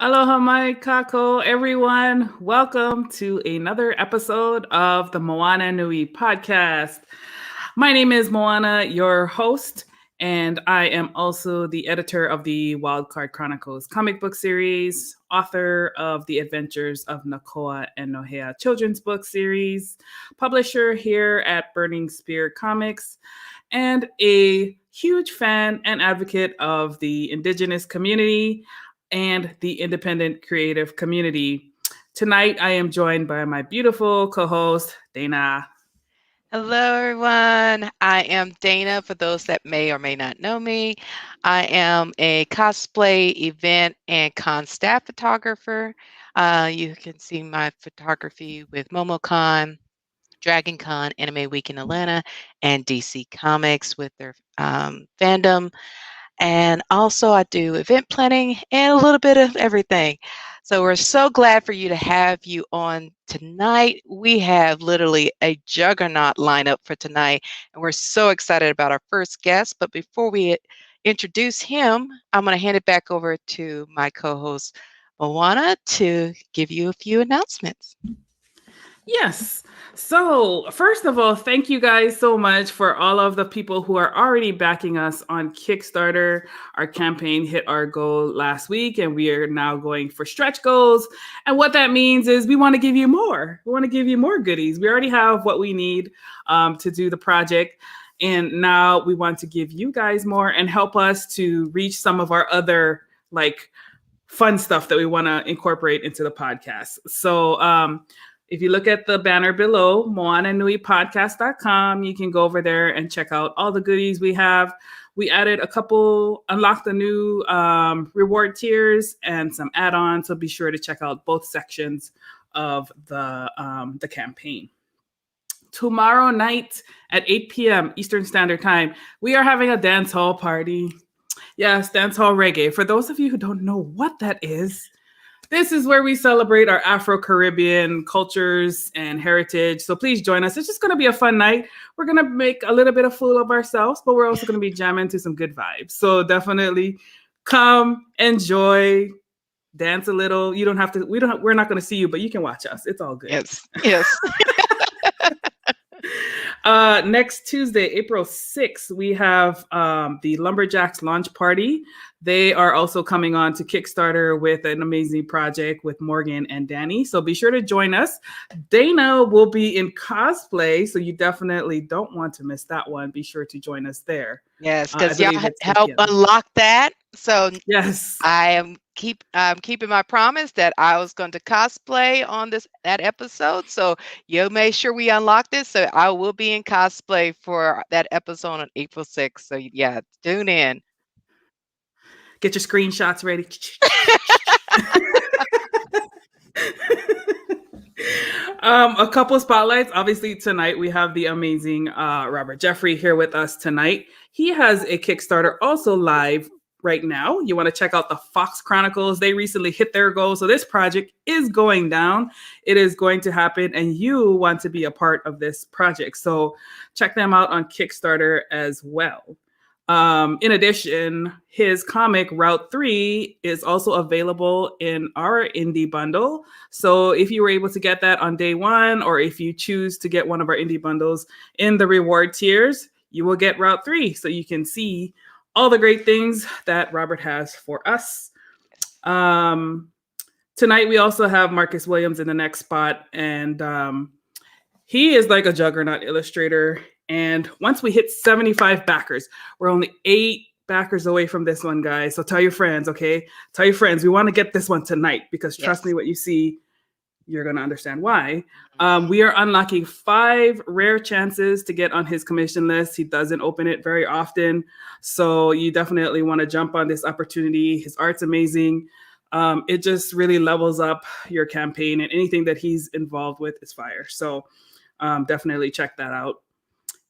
Aloha mai kako, everyone. Welcome to another episode of the Moana Nui Podcast. My name is Moana, your host, and I am also the editor of the Wildcard Chronicles comic book series, author of the Adventures of Nakoa and Nohea children's book series, publisher here at Burning Spear Comics, and a huge fan and advocate of the Indigenous community and the independent creative community. Tonight, I am joined by my beautiful co-host, Dana. Hello, everyone. I am Dana, for those that may or may not know me. I am a cosplay, event, and con staff photographer. You can see my photography with MomoCon, DragonCon, Anime Week in Atlanta, and DC Comics with their fandom. And also I do event planning and a little bit of everything. So we're so glad for you to have you on tonight. We have literally a juggernaut lineup for tonight, and we're so excited about our first guest. But before we introduce him, I'm going to hand it back over to my co-host, Moana, to give you a few announcements. Yes. So first of all, thank you guys so much for all of the people who are already backing us on Kickstarter. Our campaign hit our goal last week, and we are now going for stretch goals. And what that means is we want to give you more. We want to give you more goodies. We already have what we need to do the project. And now we want to give you guys more and help us to reach some of our other fun stuff that we want to incorporate into the podcast. So, if you look at the banner below, moananuipodcast.com, you can go over there and check out all the goodies we have. We added unlocked the new reward tiers and some add-ons, so be sure to check out both sections of the campaign. Tomorrow night at 8 p.m. Eastern Standard Time, we are having a dancehall party. Yes, dancehall reggae. For those of you who don't know what that is, this is where we celebrate our Afro-Caribbean cultures and heritage. So please join us. It's just going to be a fun night. We're going to make a little bit of fool of ourselves, but we're also going to be jamming to some good vibes. So definitely come, enjoy, dance a little. You don't have to, we're not going to see you, but you can watch us. It's all good. Yes. Next Tuesday, April 6th, we have the Lumberjacks launch party. They are also coming on to Kickstarter with an amazing project with Morgan and Danny. So be sure to join us. Dana will be in cosplay, so you definitely don't want to miss that one. Be sure to join us there. Yes, because y'all help unlock that. So yes, I am keeping my promise that I was going to cosplay on that episode. So you make sure we unlock this. So I will be in cosplay for that episode on April 6th. So yeah, tune in. Get your screenshots ready. A couple spotlights. Obviously, tonight we have the amazing Robert Jeffrey here with us tonight. He has a Kickstarter also live right now. You want to check out the Fox Chronicles. They recently hit their goal. So this project is going down. It is going to happen, and you want to be a part of this project. So check them out on Kickstarter as well. In addition, his comic Route 3 is also available in our indie bundle. So if you were able to get that on day one, or if you choose to get one of our indie bundles in the reward tiers, you will get Route 3. So you can see all the great things that Robert has for us. Tonight, we also have Marcus Williams in the next spot. And he is like a juggernaut illustrator. And once we hit 75 backers, we're only 8 backers away from this one, guys. So tell your friends, okay? Tell your friends. We want to get this one tonight because trust me, what you see, you're going to understand why. We are unlocking 5 rare chances to get on his commission list. He doesn't open it very often. So you definitely want to jump on this opportunity. His art's amazing. It just really levels up your campaign, and anything that he's involved with is fire. So definitely check that out.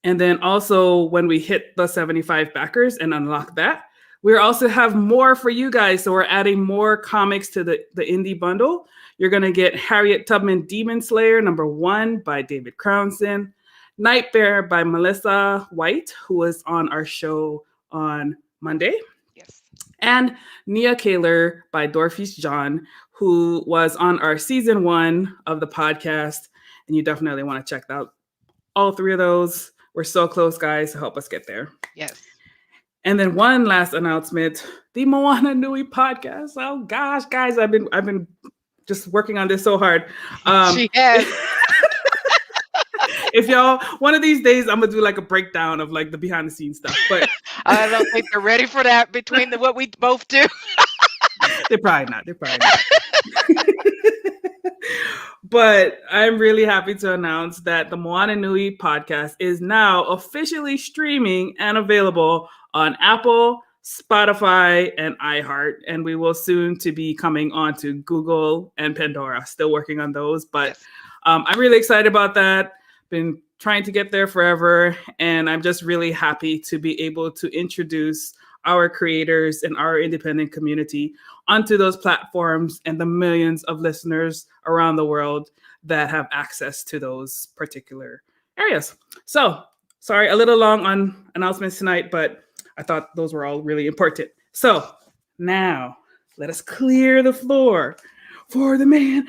And then also when we hit the 75 backers and unlock that, we also have more for you guys. So we're adding more comics to the indie bundle. You're going to get Harriet Tubman Demon Slayer #1 by David Crownson, Night Bear by Melissa White, who was on our show on Monday. Yes. And Nia Kaler by Dorothy's John, who was on our season 1 of the podcast. And you definitely want to check out all 3 of those. We're so close, guys, to help us get there. Yes. And then one last announcement, the Moana Nui Podcast. Oh gosh, guys, I've been just working on this so hard. She has. If y'all, one of these days, I'm gonna do like a breakdown of like the behind the scenes stuff. But I don't think they're ready for that between what we both do. They're probably not. But I'm really happy to announce that the Moana Nui Podcast is now officially streaming and available on Apple, Spotify, and iHeart. And we will soon to be coming on to Google and Pandora. Still working on those, but I'm really excited about that. Been trying to get there forever. And I'm just really happy to be able to introduce our creators and our independent community onto those platforms and the millions of listeners around the world that have access to those particular areas. So, sorry, a little long on announcements tonight, but I thought those were all really important. So, now let us clear the floor for the man.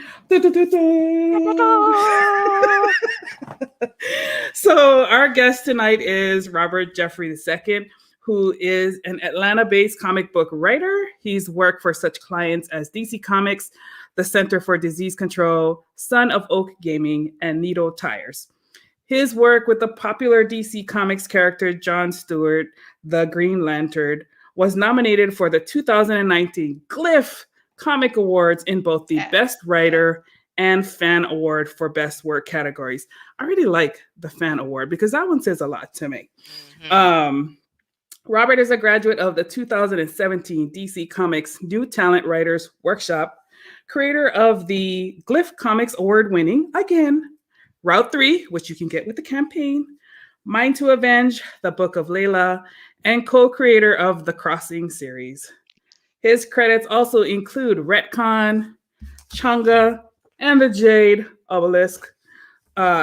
So, our guest tonight is Robert Jeffrey II, who is an Atlanta-based comic book writer. He's worked for such clients as DC Comics, the Center for Disease Control, Son of Oak Gaming, and Nitto Tires. His work with the popular DC Comics character John Stewart, the Green Lantern, was nominated for the 2019 Glyph Comics Awards in both the Best Writer and Fan Award for Best Work categories. I really like the Fan Award because that one says a lot to me. Mm-hmm. Robert is a graduate of the 2017 DC Comics New Talent Writers Workshop, creator of the Glyph Comics Award-winning, again, Route 3, which you can get with the campaign, Mine to Avenge, the Book of Layla, and co-creator of the Crossing series. His credits also include Retcon, Changa, and the Jade Obelisk,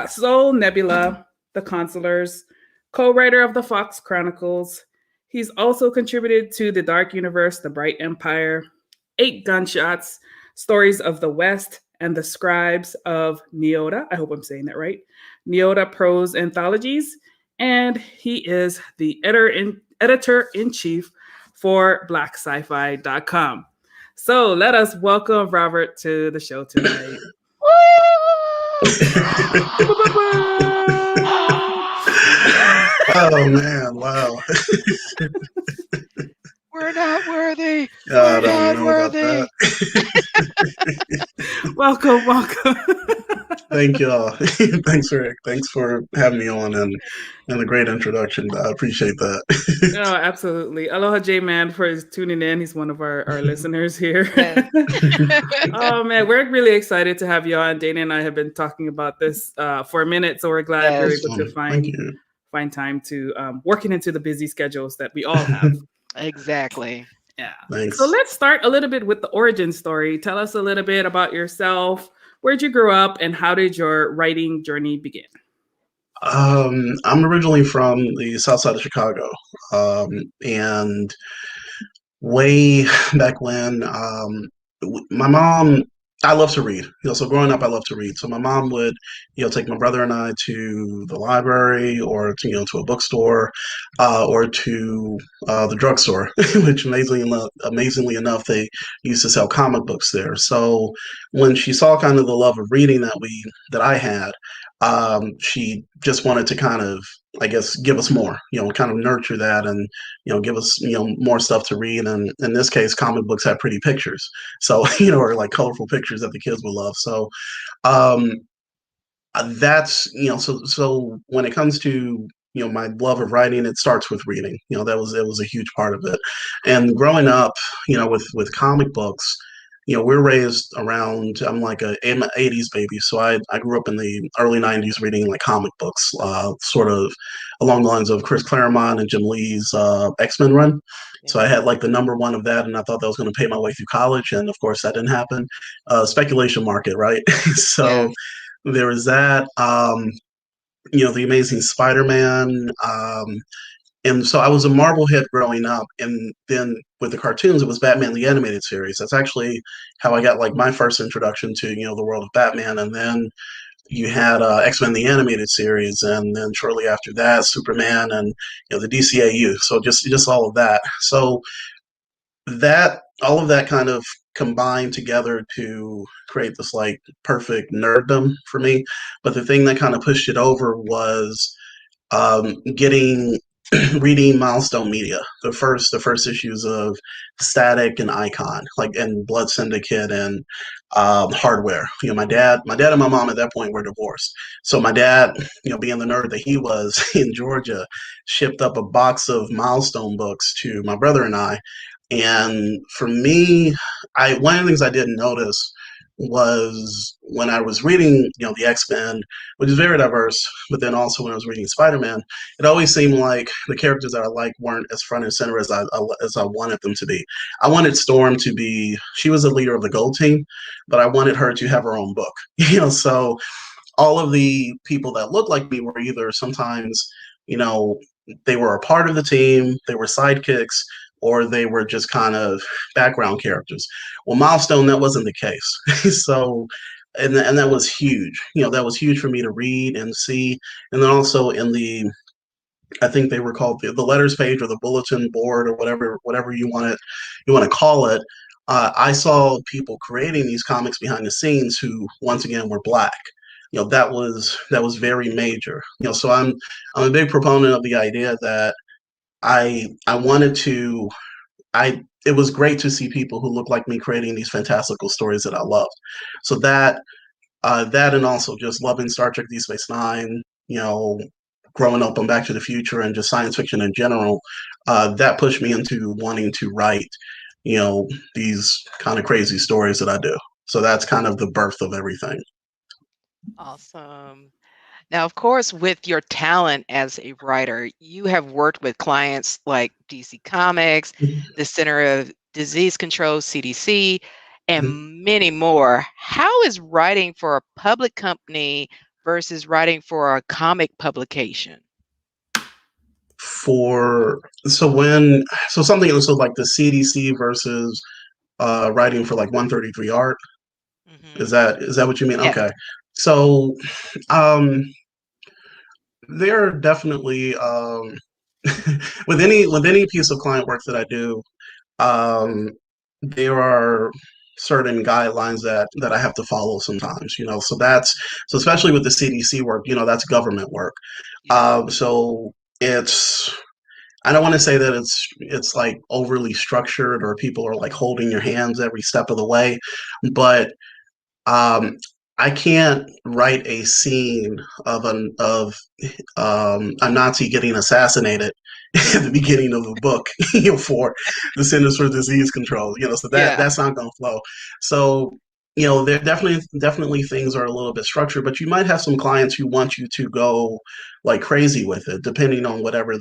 Soul Nebula, the Consulars, co-writer of the Fox Chronicles. He's also contributed to the Dark Universe, The Bright Empire, 8 Gunshots, Stories of the West, and the Scribes of Nyota. I hope I'm saying that right. Nyota prose anthologies. And he is the editor-in-chief for BlackSciFi.com. So let us welcome Robert to the show tonight. Oh man, wow. We're not worthy. We're not worthy. Welcome. Thank you all. Thanks for having me on and the great introduction. I appreciate that. No, absolutely. Aloha J-Man for tuning in. He's one of our listeners here. Oh man, we're really excited to have you on. Dana and I have been talking about this for a minute, so we're glad we're able to find time to working into the busy schedules that we all have. Exactly. Yeah. Thanks. So let's start a little bit with the origin story. Tell us a little bit about yourself. Where'd you grow up and how did your writing journey begin? I'm originally from the south side of Chicago. And way back when, my mom, I love to read. So growing up, I love to read. So my mom would, take my brother and I to the library or to, to a bookstore, or to the drugstore, which amazingly enough, they used to sell comic books there. So when she saw kind of the love of reading that I had, She just wanted to kind of, I guess, give us more, kind of nurture that and, give us, more stuff to read. And in this case, comic books have pretty pictures. So, or like colorful pictures that the kids will love. So um, that's, so when it comes to, my love of writing, it starts with reading. It was a huge part of it. And growing up, with comic books, we're raised around, I'm an 80s baby. So I grew up in the early 90s reading like comic books, sort of along the lines of Chris Claremont and Jim Lee's X-Men run. So I Yeah. had like the number one of that, and I thought that was going to pay my way through college. And of course, that didn't happen. Speculation market, right? Yeah. So there was that. The Amazing Spider-Man. And so I was a Marvel head growing up, and then with the cartoons, it was Batman the Animated Series. That's actually how I got like my first introduction to the world of Batman. And then you had X-Men the Animated Series, and then shortly after that, Superman, and the DCAU. So just all of that. So that all of that kind of combined together to create this like perfect nerddom for me. But the thing that kind of pushed it over was getting reading Milestone Media, the first issues of Static and Icon, like and Blood Syndicate and Hardware. My dad and my mom at that point were divorced. So my dad, being the nerd that he was in Georgia, shipped up a box of Milestone books to my brother and I. And for me, I one of the things I didn't notice was when I was reading, the X-Men, which is very diverse, but then also when I was reading Spider-Man, it always seemed like the characters that I liked weren't as front and center as I wanted them to be. I wanted Storm to be, she was the leader of the Gold Team, but I wanted her to have her own book. So all of the people that looked like me were either sometimes, you know, they were a part of the team, they were sidekicks, or they were just kind of background characters. Well, Milestone, that wasn't the case. So, and that was huge. That was huge for me to read and see. And then also in the, I think they were called the letters page or the bulletin board or whatever you want to call it. I saw people creating these comics behind the scenes who, once again, were black. That was very major. So I'm a big proponent of the idea that I wanted to I it was great to see people who look like me creating these fantastical stories that I loved. So that and also just loving Star Trek Deep Space Nine, growing up on Back to the Future and just science fiction in general, that pushed me into wanting to write, these kind of crazy stories that I do. So that's kind of the birth of everything. Awesome. Now, of course, with your talent as a writer, you have worked with clients like DC Comics, the Center of Disease Control, CDC, and many more. How is writing for a public company versus writing for a comic publication? So something also like the CDC versus writing for like 133 Art. Is Hmm. that what you mean? Yes. Okay. So um there are definitely with any piece of client work that I do, um there are certain guidelines that I have to follow sometimes, so especially with the CDC work, that's government work. Yeah. So it's I don't want to say that it's like overly structured or people are like holding your hands every step of the way, but um, I can't write a scene of a Nazi getting assassinated at the beginning of the book, for the Centers for Disease Control. So Yeah. that's not going to flow. So there definitely things are a little bit structured, but you might have some clients who want you to go like crazy with it, depending on whatever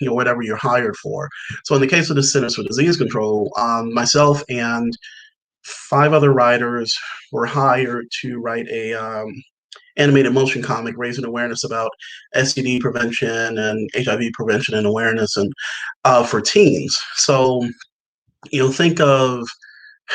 you're hired for. So in the case of the Centers for Disease Control, myself and five other writers were hired to write a animated motion comic raising awareness about STD prevention and HIV prevention and awareness and for teens. So think of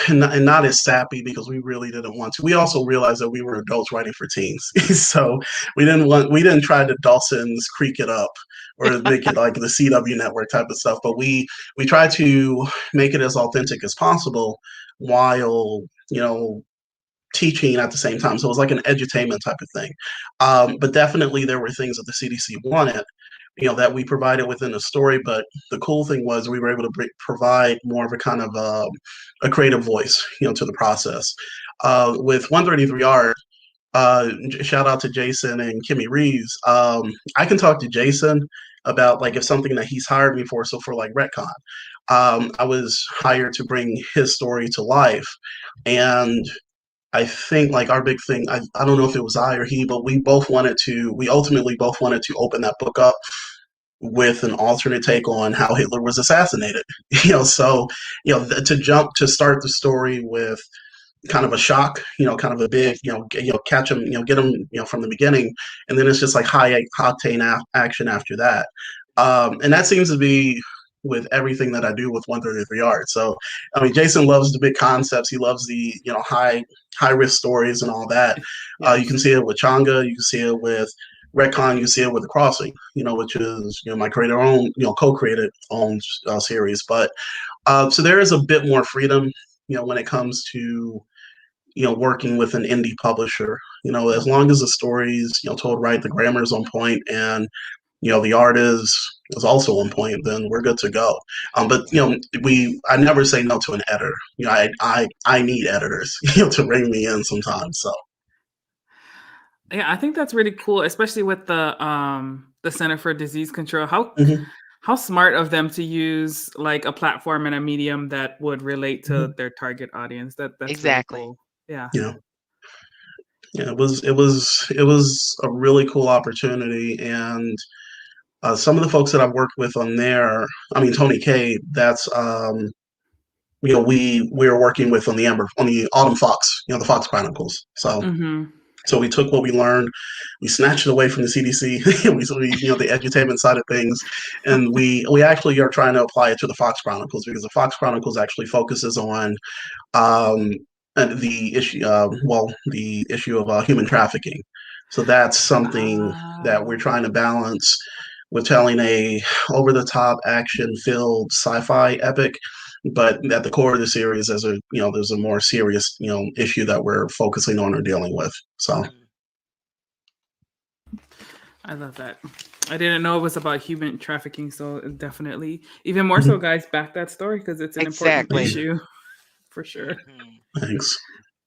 and not as sappy because we really didn't want to. We also realized that we were adults writing for teens, so we didn't try to Dawson's Creek it up or make it like the CW network type of stuff, but we tried to make it as authentic as possible while teaching at the same time. So it was like an edutainment type of thing. But definitely there were things that the CDC wanted, that we provided within the story. But the cool thing was we were able to provide more of a kind of a creative voice, to the process. With 133 Art, shout out to Jason and Kimmy Reeves. I can talk to Jason about like if something that he's hired me for. So for like retcon, I was hired to bring his story to life, and I think like our big thing, I don't know if it was I or he, but we ultimately both wanted to open that book up with an alternate take on how Hitler was assassinated. So, to start the story with kind of a shock, kind of a big, catch them, get them, from the beginning. And then it's just like high octane action after that. And that seems to be with everything that I do with 133 Art. So, I mean, Jason loves the big concepts. He loves the, high risk stories and all that. Yes. You can see it with Changa. You can see it with Retcon. You see it with The Crossing, which is, my creator own, co-created own series. But so there is a bit more freedom, when it comes to, working with an indie publisher, as long as the story's, told right, the grammar is on point, and the art is also on point, then we're good to go. But I never say no to an editor. I need editors, to bring me in sometimes. So yeah, I think that's really cool, especially with the Center for Disease Control. How smart of them to use like a platform and a medium that would relate to their target audience. That's Exactly. really cool. Yeah. Yeah, it was a really cool opportunity, and some of the folks that I've worked with on there, I mean Tony K, that's we were working with on the Autumn Fox, the Fox Chronicles. So we took what we learned, we snatched it away from the CDC, we the edutainment side of things, and we actually are trying to apply it to the Fox Chronicles, because the Fox Chronicles actually focuses on the issue of human trafficking. So that's something that we're trying to balance with telling a over-the-top action-filled sci-fi epic, but at the core of the series, there's a more serious, issue that we're focusing on or dealing with. So I love that. I didn't know it was about human trafficking, so definitely even more so, guys, back that story because it's an important issue for sure. Thanks.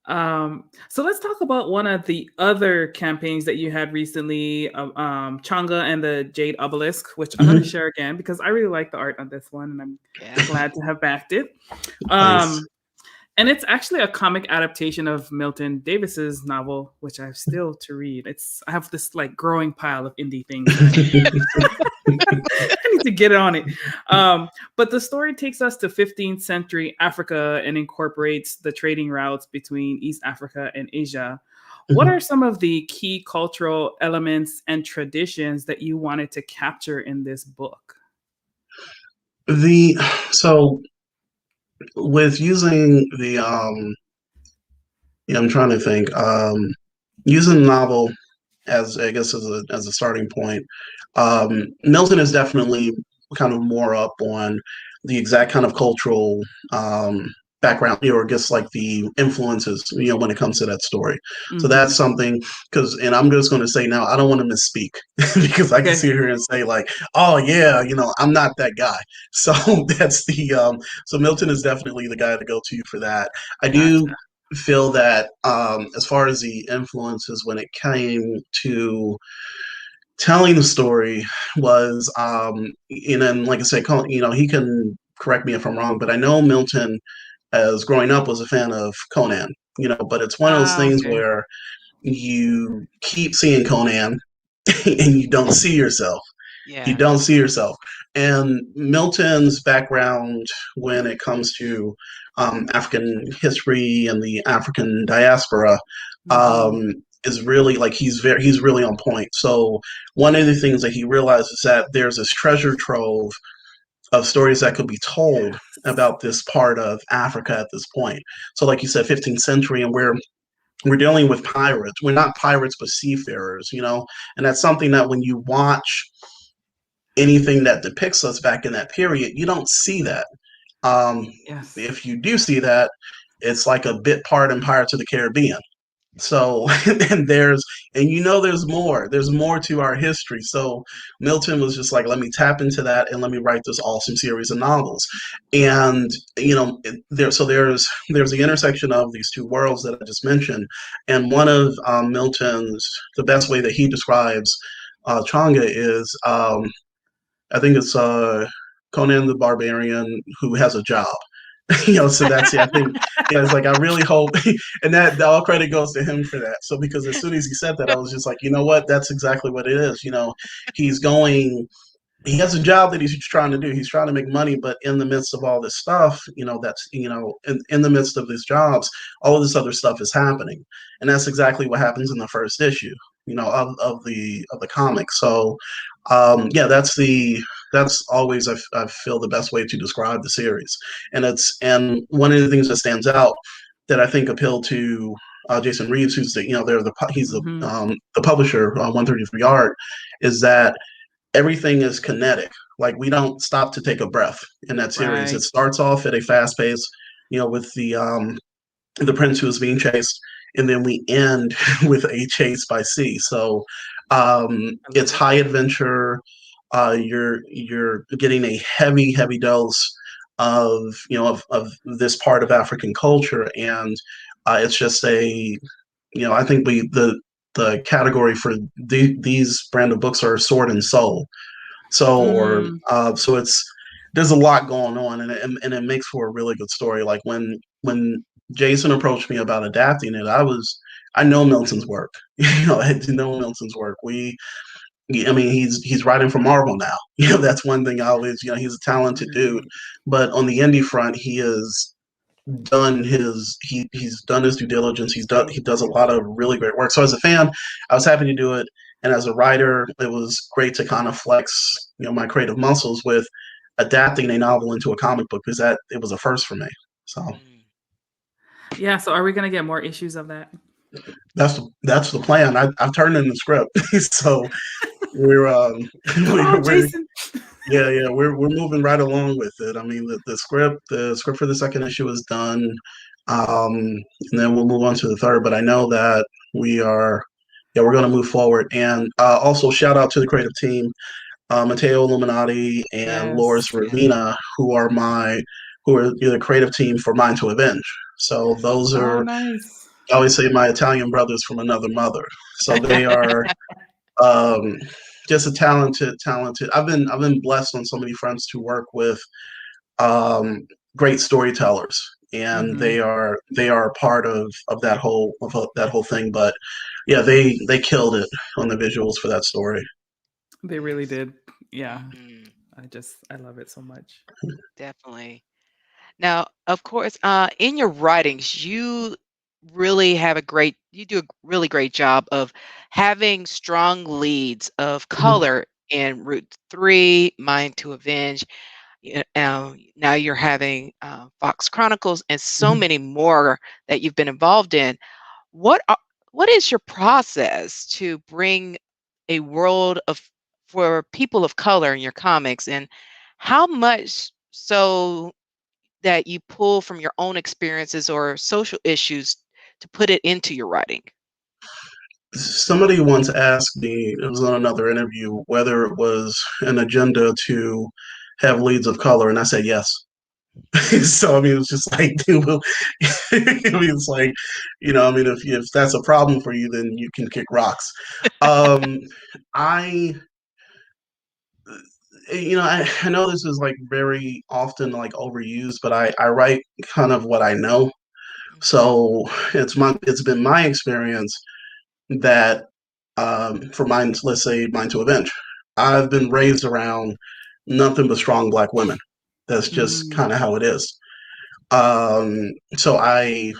So let's talk about one of the other campaigns that you had recently, Changa and the Jade Obelisk, which I'm going to share again because I really like the art on this one, and I'm glad to have backed it. And it's actually a comic adaptation of Milton Davis's novel, which I have still to read. I have this like growing pile of indie things. I need to get on it. But the story takes us to 15th century Africa and incorporates the trading routes between East Africa and Asia. What are some of the key cultural elements and traditions that you wanted to capture in this book? So with using the I'm trying to think, using the novel as I guess as a starting point, Milton is definitely kind of more up on the exact kind of cultural background, or just like the influences, when it comes to that story. So that's something, and I'm just going to say now, I don't want to misspeak because I can sit here and say like, oh yeah, I'm not that guy. So that's so Milton is definitely the guy to go to for that. I do feel that as far as the influences when it came to telling the story was, and then like I said, he can correct me if I'm wrong, but I know Milton, as growing up, was a fan of Conan, but it's one of those things where you keep seeing Conan and you don't see yourself. Yeah. You don't see yourself. And Milton's background when it comes to African history and the African diaspora is really like he's really on point. So one of the things that he realized is that there's this treasure trove of stories that could be told about this part of Africa at this point. So like you said, 15th century, and we're dealing with pirates. We're not pirates, but seafarers, and that's something that when you watch anything that depicts us back in that period, you don't see that. If you do see that, it's like a bit part in Pirates of the Caribbean. So, and there's more. There's more to our history. So Milton was just like, let me tap into that and let me write this awesome series of novels. And there's the intersection of these two worlds that I just mentioned. And one of Milton's, the best way that he describes Changa is, I think it's Conan the Barbarian who has a job. So that's it. I think, it's like, I really hope, and that all credit goes to him for that. So, because as soon as he said that, I was just like, you know what, that's exactly what it is. He's going, he has a job that he's trying to do. He's trying to make money, but in the midst of all this stuff, that's, in the midst of his jobs, all of this other stuff is happening. And that's exactly what happens in the first issue, of the comic. So, yeah, that's always, I feel, the best way to describe the series. And one of the things that stands out that I think appealed to Jason Reeves, who's he's the publisher on 133 Art, is that everything is kinetic. Like, we don't stop to take a breath in that series. Right. It starts off at a fast pace, with the prince who is being chased, and then we end with a chase by sea. So it's high adventure. You're getting a heavy dose of of this part of African culture, and it's just I think the category for these brand of books are sword and soul. So there's a lot going on, and it makes for a really good story. Like, when Jason approached me about adapting it, I know Milton's work. I know Milton's work. He's writing for Marvel now. That's one thing I always, he's a talented dude. But on the indie front, he's done his due diligence. He does a lot of really great work. So as a fan, I was happy to do it. And as a writer, it was great to kind of flex, my creative muscles with adapting a novel into a comic book, because it was a first for me. So yeah. So are we going to get more issues of that? that's the plan. I've turned in the script, so we're Jason. we're moving right along with it. I mean, the script for the second issue is done, and then we'll move on to the third. But I know that we're going to move forward. And also, shout out to the creative team, Matteo Illuminati and Loris Ravina, who are the creative team for Mind to Avenge. So those are nice. I always say my Italian brothers from another mother. So they are just a talented. I've been blessed on so many fronts to work with great storytellers, and they are part of that whole thing. But yeah, they killed it on the visuals for that story. They really did. Yeah. I love it so much. Definitely. Now, of course, in your writings, you really do a really great job of having strong leads of color in Route 3, Mind to Avenge. Now you're having Fox Chronicles and so many more that you've been involved in. What is your process to bring a world for people of color in your comics, and how much so that you pull from your own experiences or social issues to put it into your writing? Somebody once asked me, it was on another interview, whether it was an agenda to have leads of color, and I said yes. So it was just like, it's like, if that's a problem for you, then you can kick rocks. I know this is like very often like overused, but I write kind of what I know. So it's been my experience that for let's say Mind to Avenge, I've been raised around nothing but strong Black women. That's just kind of how it is. So I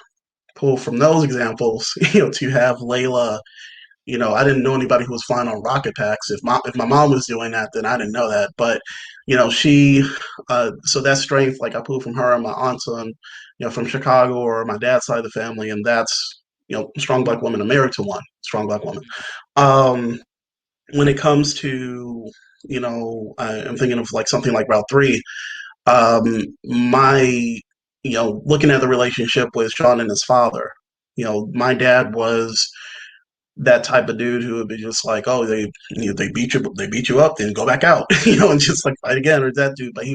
pull from those examples, to have Layla. I didn't know anybody who was flying on rocket packs. If my mom was doing that, then I didn't know that. But she, so that strength, like, I pull from her and my aunt son, from Chicago, or my dad's side of the family, and that's strong Black woman, married to one strong Black woman. When it comes to I'm thinking of like something like Route 3. My looking at the relationship with Sean and his father, My dad was that type of dude who would be just like, oh, they beat you up, then go back out, and just like fight again, or that dude. But he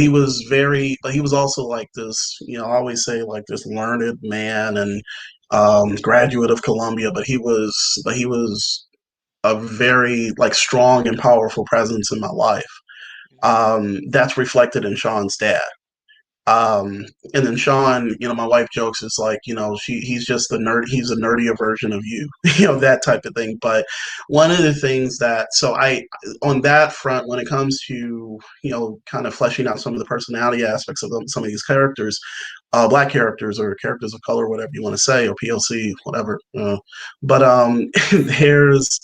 was also like this, I always say like this learned man and graduate of Columbia, but he was a very like strong and powerful presence in my life. That's reflected in Sean's dad. Um, and then Sean, my wife jokes, it's like, he's just the nerd. He's a nerdier version of you, that type of thing. But one of the things on that front, when it comes to, kind of fleshing out some of the personality aspects of some of these characters, black characters or characters of color, whatever you want to say, or PLC, whatever. But there's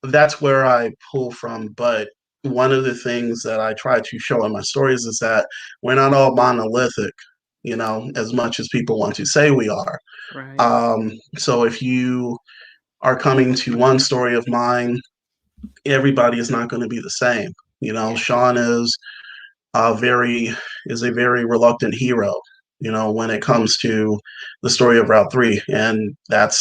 that's where I pull from. But one of the things that I try to show in my stories is that we're not all monolithic, as much as people want to say we are. Right. So if you are coming to one story of mine, everybody is not going to be the same. Sean is a very reluctant hero, when it comes to the story of Route 3. And that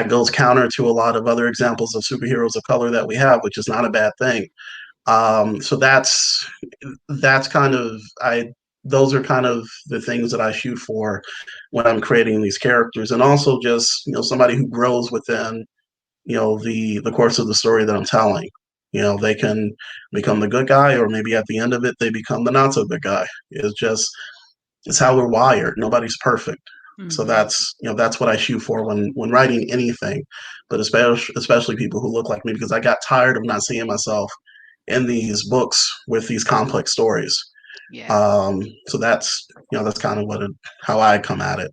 goes counter to a lot of other examples of superheroes of color that we have, which is not a bad thing. So that's kind of those are kind of the things that I shoot for when I'm creating these characters, and also just somebody who grows within the course of the story that I'm telling. They can become the good guy, or maybe at the end of it they become the not so good guy. It's how we're wired. Nobody's perfect. So that's what I shoot for when writing anything, but especially people who look like me, because I got tired of not seeing myself in these books with these complex stories. Yeah. So that's kind of how I come at it.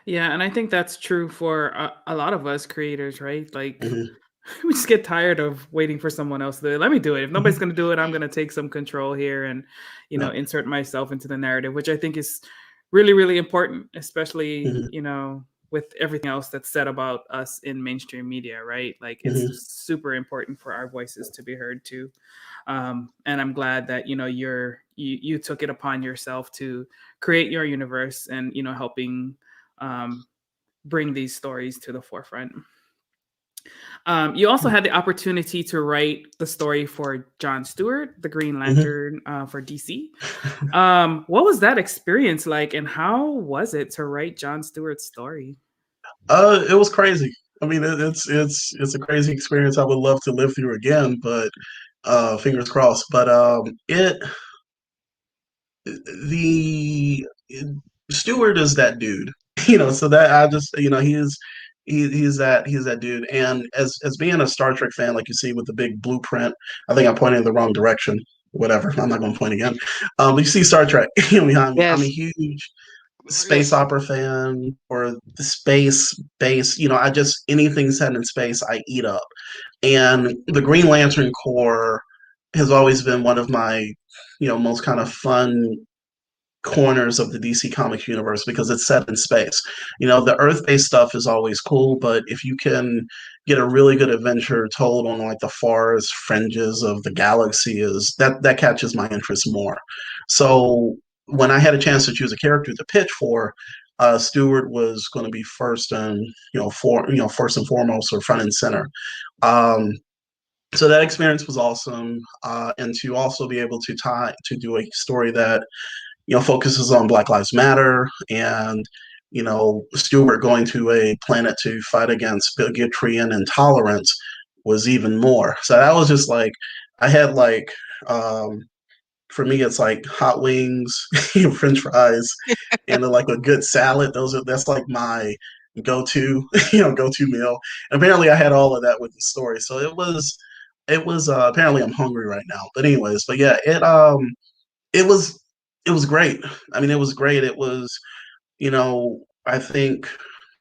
Yeah, and I think that's true for a lot of us creators, right? Like Mm-hmm. we just get tired of waiting for someone else to do it. Let me do it. If nobody's Mm-hmm. going to do it, I'm going to take some control here and, Yeah. insert myself into the narrative, which I think is really, really important, especially, Mm-hmm. with everything else that's said about us in mainstream media, right? Like it's Mm-hmm. just super important for our voices to be heard too. And I'm glad that, you took it upon yourself to create your universe and, helping um, bring these stories to the forefront. You also had the opportunity to write the story for John Stewart, the Green Mm-hmm. Lantern for DC. What was that experience like, and how was it to write John Stewart's story? It was crazy. I mean, it's a crazy experience. I would love to live through again, but fingers crossed. But the Stewart is that dude, So that I just, he's that dude. And as being a Star Trek fan, like you see with the big blueprint, I think I'm pointing in the wrong direction. Whatever, I'm not going to point again. But you see Star Trek behind me. I'm a Yes. huge space Yes. opera fan, or the space base. I just anything set in space, I eat up. And the Green Lantern Corps has always been one of my, most kind of fun corners of the DC Comics universe, because it's set in space. The Earth-based stuff is always cool, but if you can get a really good adventure told on like the farthest fringes of the galaxy, is that catches my interest more. So when I had a chance to choose a character to pitch for, Stewart was going to be first and first and foremost, or front and center. Um, so that experience was awesome, and to also be able to do a story that focuses on Black Lives Matter, and Stewart going to a planet to fight against bigotry and intolerance was even more. So that was just like I had like for me it's like hot wings, French fries, and then like a good salad. That's like my go-to go-to meal. And apparently I had all of that with the story. So it was apparently I'm hungry right now. But anyways, but yeah, it was it was great. I mean, it was great. It was, I think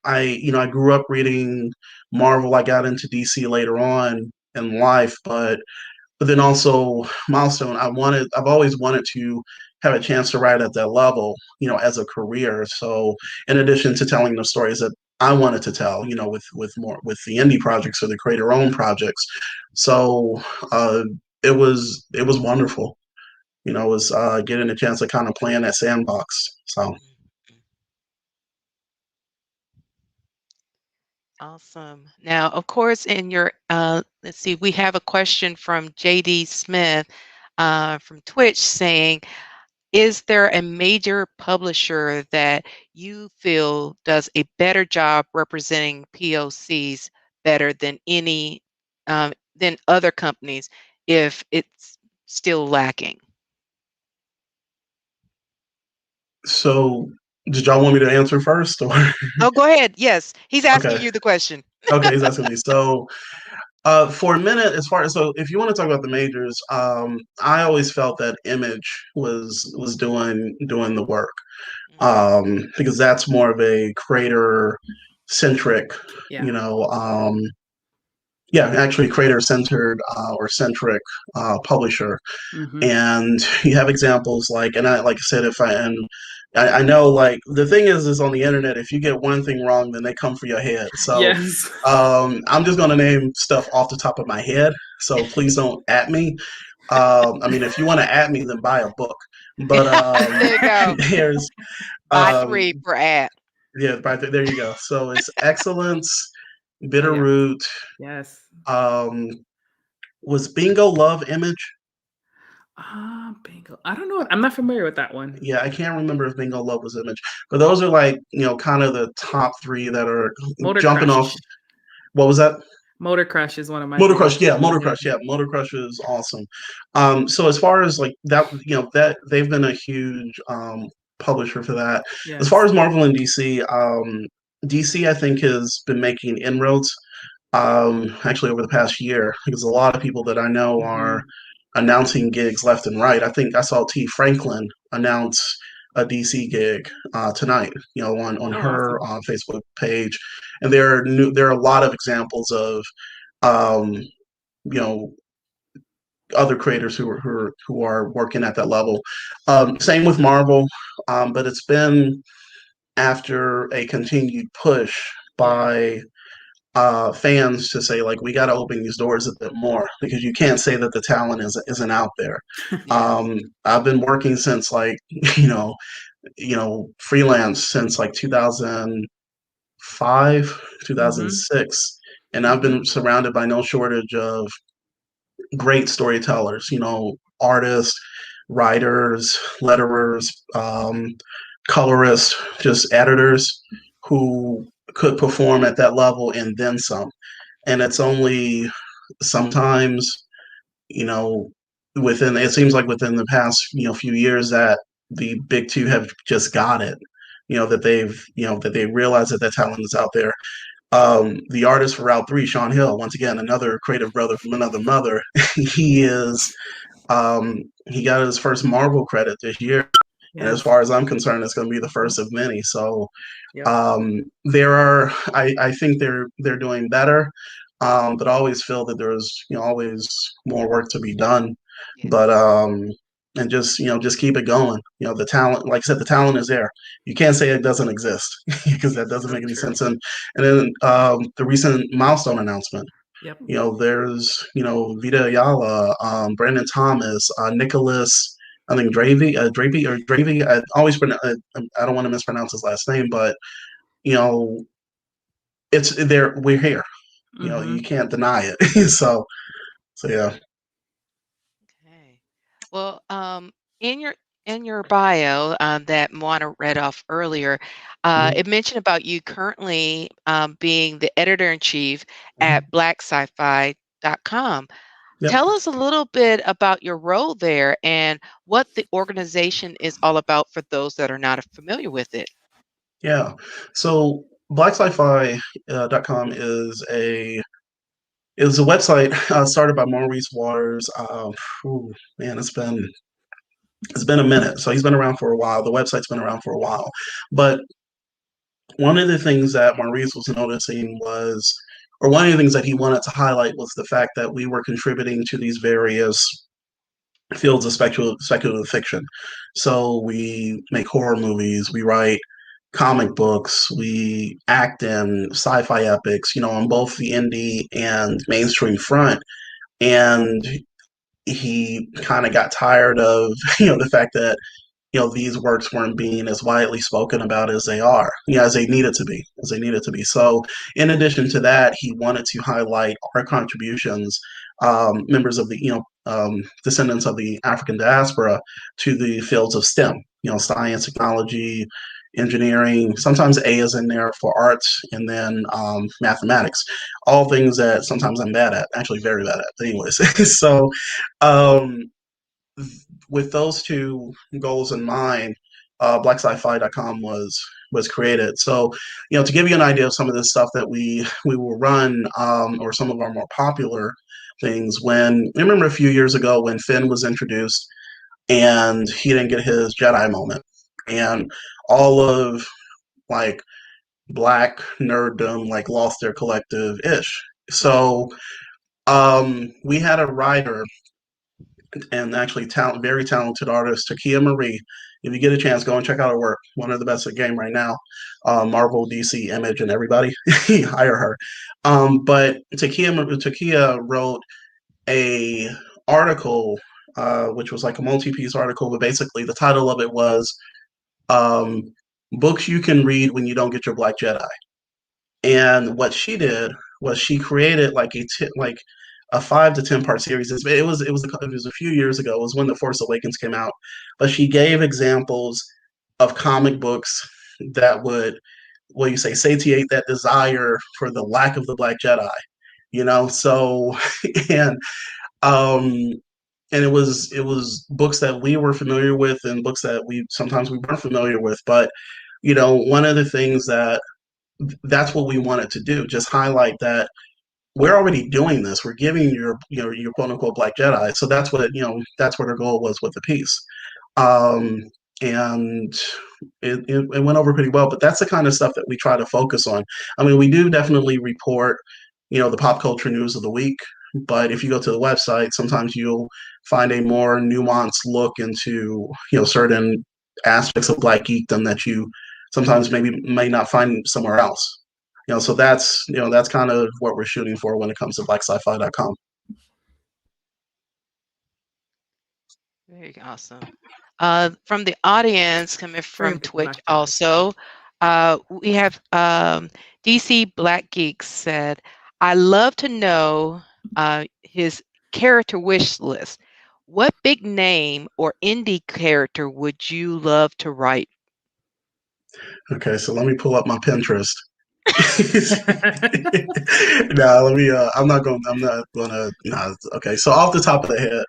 I grew up reading Marvel. I got into DC later on in life, but then also Milestone. I've always wanted to have a chance to write at that level, as a career. So in addition to telling the stories that I wanted to tell, with the indie projects or the creator owned projects. So uh, it was wonderful. Was getting a chance to kind of play in that sandbox. So Awesome. Now, of course, in your let's see, we have a question from JD Smith from Twitch saying, is there a major publisher that you feel does a better job representing POCs better than any than other companies if it's still lacking? So, did y'all want me to answer first, or Oh, go ahead. Yes, he's asking okay? you the question. Okay, he's asking me. So, for a minute, if you want to talk about the majors, I always felt that Image was doing the work, because that's more of a creator centric, Yeah. you know, yeah, actually creator centered or centric publisher. Mhm. And you have examples like, and I like I said, if I and I know, like, the thing is on the internet, if you get one thing wrong, then they come for your head. So Yes. I'm just gonna name stuff off the top of my head. So please don't at me. I mean, if you want to at me, then buy a book. But There you go. there's Buy 3 per ad. yeah, right there you go. So it's Excellence, Oh, yeah. Bitterroot. Yes. Was Bingo Love Image? Bingo. I don't know. I'm not familiar with that one. Yeah, I can't remember if Bingo Love was Image, but those are, like, kind of the top 3 that are Motor jumping Crush. off. What was that? Motor Crush is one of my Motor favorites. Crush, yeah, Motor Crush, yeah, Motor Crush is awesome. So as far as like that, that they've been a huge publisher for that. Yes. As far as Marvel and DC, DC I think has been making inroads actually over the past year, because a lot of people that I know are announcing gigs left and right. I think I saw T. Franklin announce a DC gig tonight, on her awesome. Facebook page, and there are a lot of examples of um, other creators who are working at that level. Same with Marvel, but it's been after a continued push by fans to say, like, we got to open these doors a bit more, because you can't say that the talent isn't out there. I've been working since, like, freelance since like 2005, 2006, and I've been surrounded by no shortage of great storytellers, artists, writers, letterers, colorists, just editors who could perform at that level and then some. And it's only sometimes, it seems like within the past, few years, that the big two have just got it, that they realize that talent is out there. The artist for Route 3, Sean Hill, once again, another creative brother from another mother, he got his first Marvel credit this year. Yes. And as far as I'm concerned, it's going to be the first of many. So I think they're doing better, but I always feel that there's always more work to be done. Yeah. But and just keep it going. The talent, like I said, the talent is there. You can't say it doesn't exist, because that doesn't make any sense. And then the recent milestone announcement. Yep. There's Vita Ayala, Brandon Thomas, Nicholas, I think Dravey, I always I don't want to mispronounce his last name, but it's there. We're here. You can't deny it. so yeah. Okay. Well, in your bio that Moana read off earlier, it mentioned about you currently being the editor-in-chief at blacksci-fi.com. Yep. Tell us a little bit about your role there and what the organization is all about for those that are not familiar with it. Yeah. So blacksci-fi.com is a website started by Maurice Waters. Man, it's been a minute. So he's been around for a while. The website's been around for a while. But one of the things that Maurice was noticing or one of the things that he wanted to highlight, was the fact that we were contributing to these various fields of speculative fiction. So we make horror movies, we write comic books, we act in sci-fi epics, on both the indie and mainstream front. And he kind of got tired of, the fact that these works weren't being as widely spoken about as they are, as they needed to be, So, in addition to that, he wanted to highlight our contributions, members of the, descendants of the African diaspora, to the fields of STEM, science, technology, engineering. Sometimes A is in there for arts, and then mathematics. All things that sometimes I'm bad at, actually very bad at. But anyways, so. Um, with those two goals in mind, blacksci-fi.com was created. So, to give you an idea of some of the stuff that we will run, or some of our more popular things. When I remember a few years ago when Finn was introduced and he didn't get his Jedi moment, and all of like black nerddom like lost their collective ish. So we had a writer and actually very talented artist, Takia Marie. If you get a chance, go and check out her work. One of the best at the game right now. Marvel, DC, Image, and everybody. Hire her. But Takia wrote a article, which was like a multi-piece article, but basically the title of it was um, "Books You Can Read When You Don't Get Your Black Jedi." And what she did was she created like a 5 to 10 part series. It was a few years ago. It was when The Force Awakens came out, but she gave examples of comic books that would, what you say, satiate that desire for the lack of the Black Jedi. So and um and it was books that we were familiar with and books that we sometimes we weren't familiar with, but one of the things that's what we wanted to do, just highlight that we're already doing this. We're giving your quote unquote Black Jedi. So that's what our goal was with the piece. Um, and it went over pretty well, but that's the kind of stuff that we try to focus on. I mean, we do definitely report, the pop culture news of the week, but if you go to the website, sometimes you'll find a more nuanced look into, certain aspects of Black geekdom that you sometimes maybe may not find somewhere else. So that's kind of what we're shooting for when it comes to blacksci-fi.com. Very awesome. From the audience, coming from Twitch also, we have DC Black Geeks said, I love to know his character wish list. What big name or indie character would you love to write? Okay, so let me pull up my Pinterest. No, I'm not gonna. Nah, okay, so off the top of the head,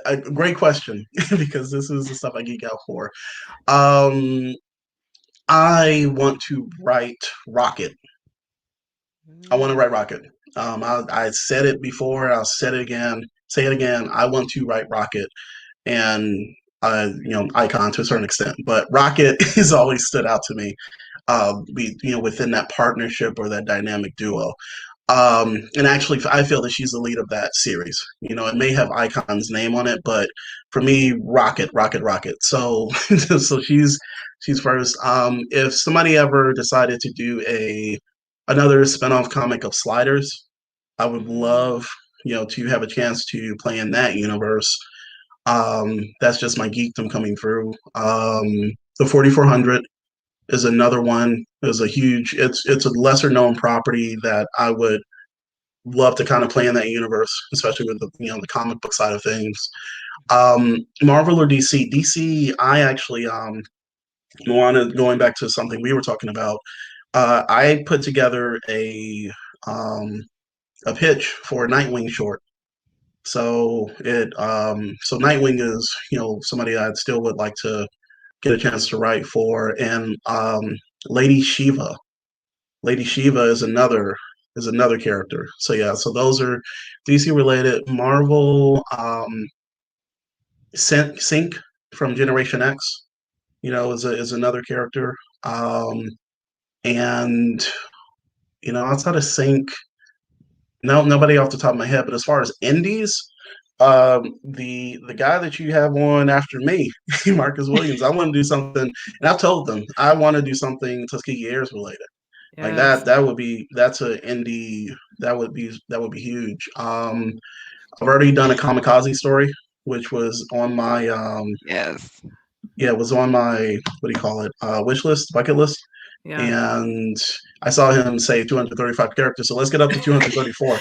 a great question because this is the stuff I geek out for. I want to write Rocket. I want to write Rocket. I said it before. I'll say it again. Say it again. I want to write Rocket, and Icon to a certain extent, but Rocket has always stood out to me. Within that partnership or that dynamic duo. And actually, I feel that she's the lead of that series. It may have Icon's name on it, but for me, Rocket. So, so she's first. If somebody ever decided to do another spinoff comic of Sliders, I would love to have a chance to play in that universe. That's just my geekdom coming through. The 4400 is another one. It's a lesser known property that I would love to kind of play in that universe, especially with the comic book side of things. Marvel or DC? DC, I actually Moana, going back to something we were talking about, I put together a pitch for a Nightwing short. So Nightwing is somebody I still would like to get a chance to write for, and Lady Shiva. Lady Shiva is another character. So yeah, so those are DC related. Marvel, Sync from Generation X, is another character. And outside of Sync, no, nobody off the top of my head. But as far as indies, the guy that you have on after me, Marcus Williams, I want to do something, and I've told them I want to do something Tuskegee Heirs related. Yes. Like that's an indie that would be huge. I've already done a Kamikaze story which was on my Yes. yeah, it was on my, what do you call it, wish list, bucket list. Yeah. And I saw him say 235 characters, so let's get up to 234.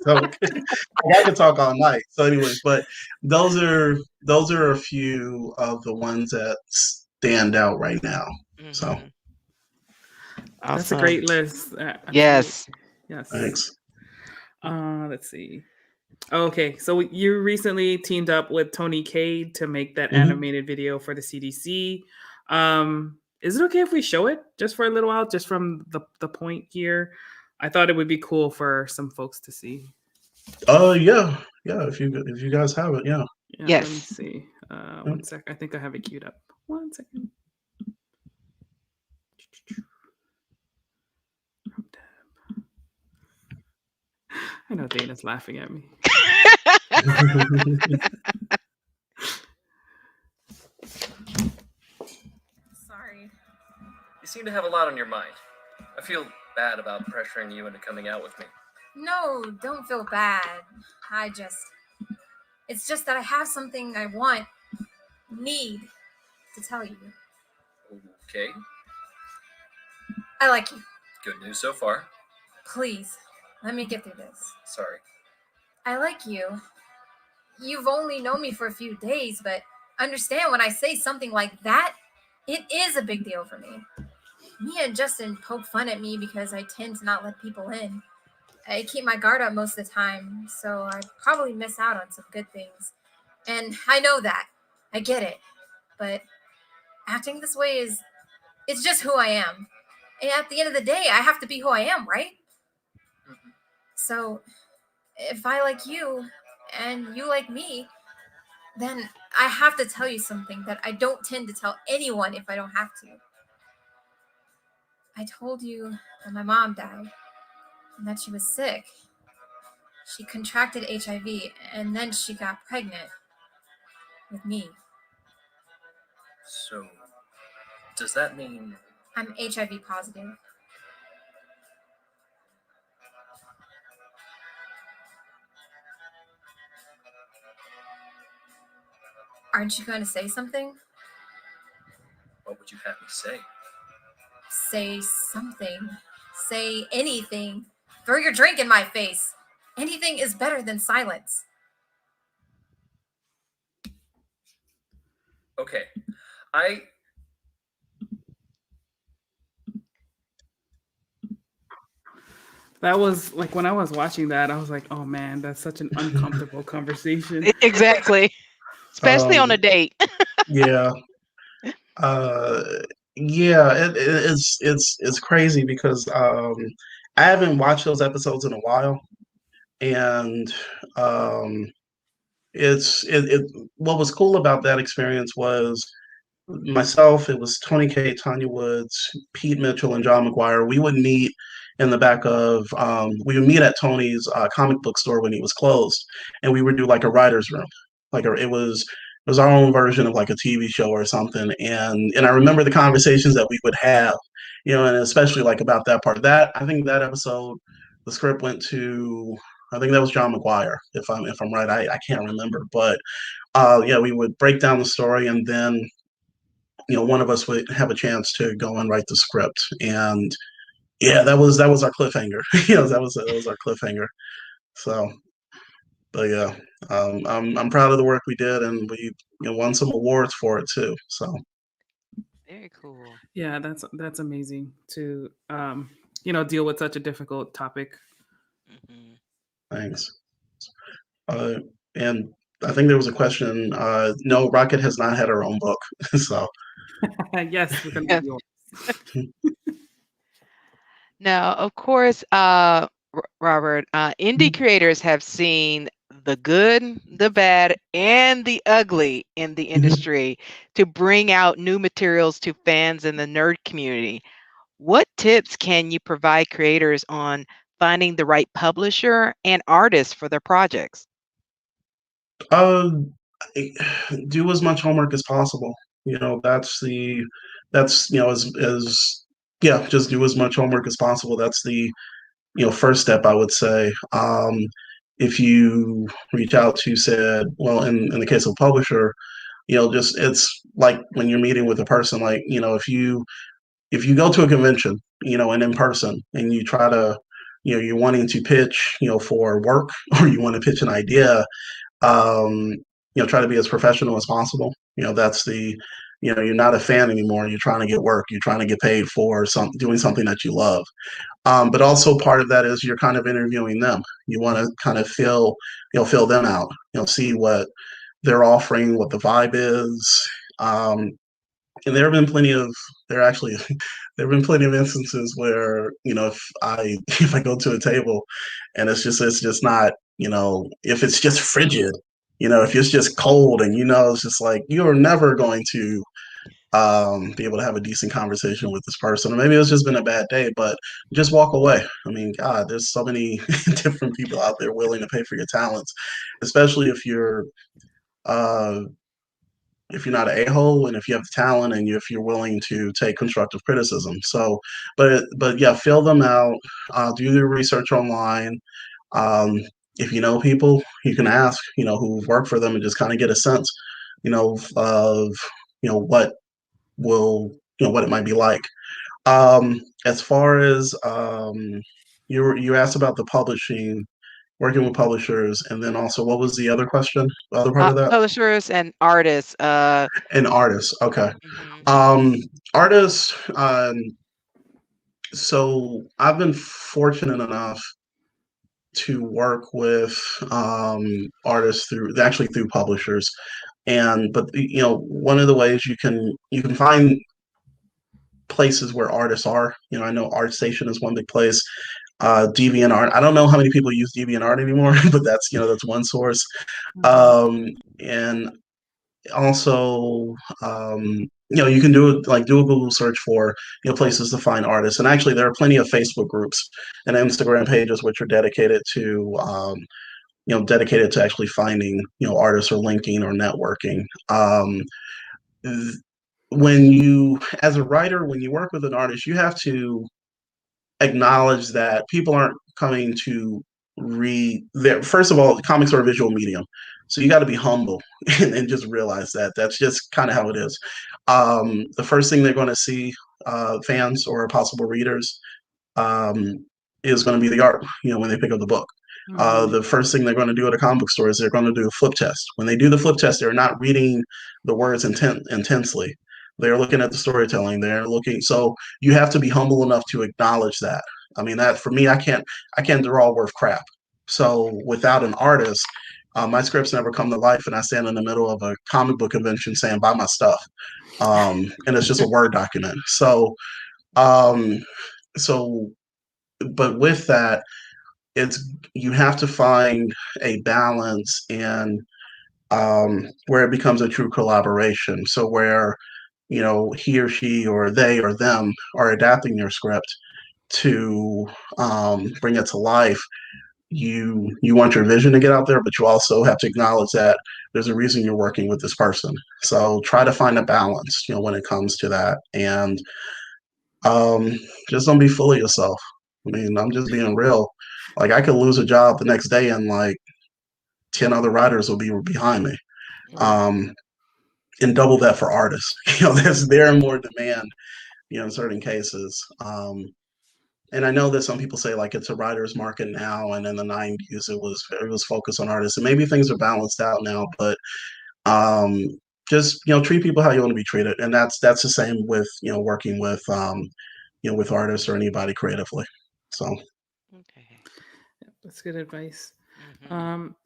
So I could talk all night. So, anyways, but those are a few of the ones that stand out right now. So Awesome. That's a great list. Yes. Yes. Thanks. Let's see. Okay, so you recently teamed up with Tony Cade to make that animated video for the CDC. Is it okay if we show it just for a little while, just from the point here? I thought it would be cool for some folks to see. Yeah. If you guys have it, yeah. Yes. Let me see. 1 sec. I think I have it queued up. 1 second. I know Dana's laughing at me. Sorry. You seem to have a lot on your mind. I feel bad about pressuring you into coming out with me. No, don't feel bad. It's just that I have something I need to tell you. Okay, I like you. good news so far. Please, let me get through this. Sorry. I like you. You've only known me for a few days, but understand when I say something like that, it is a big deal for me. Me and Justin poke fun at me because I tend to not let people in. I keep my guard up most of the time, so I probably miss out on some good things. And I know that. I get it. But acting this way it's just who I am. And at the end of the day, I have to be who I am, right? Mm-hmm. So if I like you and you like me, then I have to tell you something that I don't tend to tell anyone if I don't have to. I told you that my mom died and that she was sick. She contracted HIV and then she got pregnant with me. So, does that mean... I'm HIV positive. Aren't you going to say something? What would you have me say? Say something. Say anything. Throw your drink in my face. Anything is better than silence. Okay. That was like when I was watching that, I was like, oh man, that's such an uncomfortable conversation. Exactly. Especially on a date. Yeah. It's crazy because I haven't watched those episodes in a while, and what was cool about that experience was myself, it was Tony K, Tanya Woods, Pete Mitchell, and John McGuire. We would meet in the back of we would meet at Tony's comic book store when he was closed, and we would do like a writer's room. It was our own version of like a TV show or something. And I remember the conversations that we would have, and especially like about that part. I think that episode, the script went to, I think that was John McGuire, if I'm right. I can't remember, but we would break down the story, and then one of us would have a chance to go and write the script. And yeah, that was our cliffhanger. That was our cliffhanger. So, but yeah, I'm proud of the work we did, and we won some awards for it too. So very cool. Yeah, that's amazing to deal with such a difficult topic. Mm-hmm. Thanks. And I think there was a question. No, Rocket has not had her own book. So yes, we're gonna do yours. Now, of course, Robert, indie creators have seen the good, the bad, and the ugly in the industry to bring out new materials to fans in the nerd community. What tips can you provide creators on finding the right publisher and artist for their projects? Do as much homework as possible. Just do as much homework as possible. That's the first step, I would say. if you reach out to said, well, in the case of publisher, just it's like when you're meeting with a person, like, if you go to a convention, and in person, and you try to, you're wanting to pitch, for work, or you want to pitch an idea, um, try to be as professional as possible. That's you're not a fan anymore. You're trying to get work. You're trying to get paid for doing something that you love. But also part of that is you're kind of interviewing them. You want to kind of feel them out, see what they're offering, what the vibe is. And there have been there have been plenty of instances where, if I if I go to a table and it's just not, if it's just frigid, if it's just cold, and it's just like you're never going to be able to have a decent conversation with this person. Or maybe it's just been a bad day, but just walk away. I mean, God, there's so many different people out there willing to pay for your talents, especially uh, if you're not an a-hole, and if you have the talent, and if you're willing to take constructive criticism. So, but yeah, fill them out, do your research online. Um, if you know people, you can ask, who've worked for them, and just kind of get a sense, of, what what it might be like. As far as you asked about the publishing, working with publishers, and then also what was the other question? The other part of that? Publishers and artists. And artists. Okay. Mhm. Artists. So I've been fortunate enough to work with artists through publishers, but one of the ways you can find places where artists are. I know ArtStation is one big place. DeviantArt. I don't know how many people use DeviantArt anymore, but that's one source. And also, you can do a Google search for places to find artists. And actually, there are plenty of Facebook groups and Instagram pages which are dedicated to actually finding artists, or linking, or networking. As a writer, when you work with an artist, you have to acknowledge that people aren't coming to read their, first of all, comics are a visual medium. So you got to be humble and just realize that that's just kind of how it is. The first thing they're going to see, fans or possible readers, is going to be the art, when they pick up the book. The first thing they're going to do at a comic book store is they're going to do a flip test. When they do the flip test, they're not reading the words intensely. They're looking at the storytelling. So you have to be humble enough to acknowledge that. I mean, that for me, I can't draw worth crap. So without an artist, my scripts never come to life, and I stand in the middle of a comic book convention saying, "Buy my stuff," and it's just a Word document. Um, so, but with that, you have to find a balance, and where it becomes a true collaboration. So where he or she or they or them are adapting your script to bring it to life. You want your vision to get out there, but you also have to acknowledge that there's a reason you're working with this person. So try to find a balance, when it comes to that, and just don't be full of yourself. I mean, I'm just being real. Like, I could lose a job the next day, and like 10 other writers will be behind me. And double that for artists. There more demand, in certain cases. And I know that some people say like it's a writer's market now, and in the '90s it was focused on artists, and maybe things are balanced out now. But just treat people how you want to be treated, and that's the same with working with with artists or anybody creatively. So. Okay. That's good advice.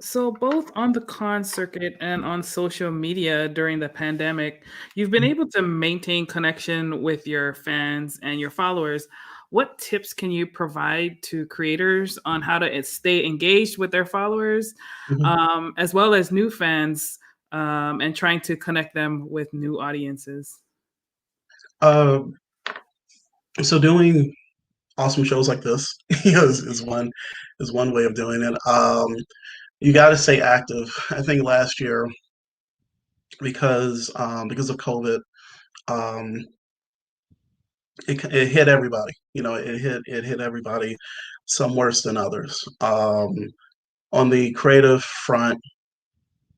So both on the con circuit and on social media during the pandemic, you've been able to maintain connection with your fans and your followers. What tips can you provide to creators on how to stay engaged with their followers, as well as new fans, and trying to connect them with new audiences? So doing awesome shows like this is one way of doing it. You got to stay active. I think last year, because of COVID, it hit everybody. It hit everybody, some worse than others. on the creative front,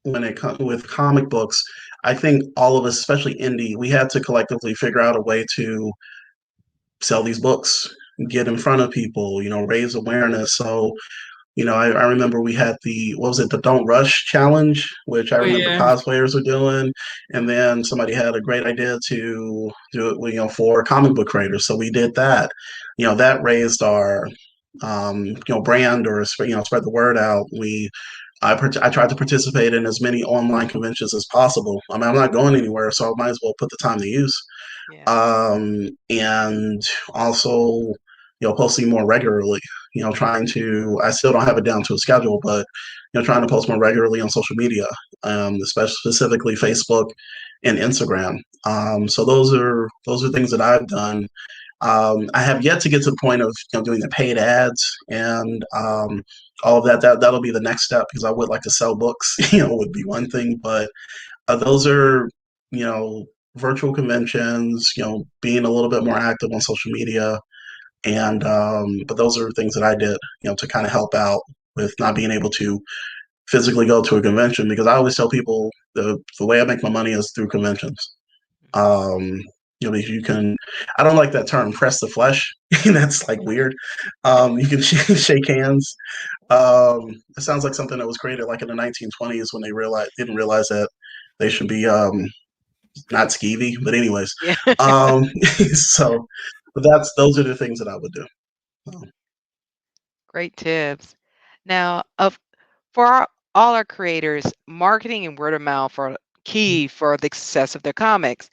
when it comes with comic books, I think all of us, especially indie, we had to collectively figure out a way to sell these books, get in front of people, raise awareness. So, I remember we had what was it, the Don't Rush challenge, which I Oh remember yeah. cosplayers were doing. And then somebody had a great idea to do it, for comic book creators. So we did that. That raised our, brand, or, spread the word out. I tried to participate in as many online conventions as possible. I mean, I'm not going anywhere, so I might as well put the time to use. Yeah. And also, posting more regularly. I still don't have it down to a schedule, but trying to post more regularly on social media, especially specifically Facebook and Instagram. So those are things that I've done. I have yet to get to the point of doing the paid ads and all of that. That'll be the next step, because I would like to sell books. Would be one thing, but those are virtual conventions. Being a little bit more active on social media, and but those are things that I did to kind of help out with not being able to physically go to a convention, because I always tell people the way I make my money is through conventions. Because you can, I don't like that term, press the flesh. That's like weird. You can shake hands. It sounds like something that was created like in the 1920s, when they didn't realize that they should be not skeevy. But anyways, Yeah. so those are the things that I would do. Great tips. Now, all our creators, marketing and word of mouth are key for the success of their comics.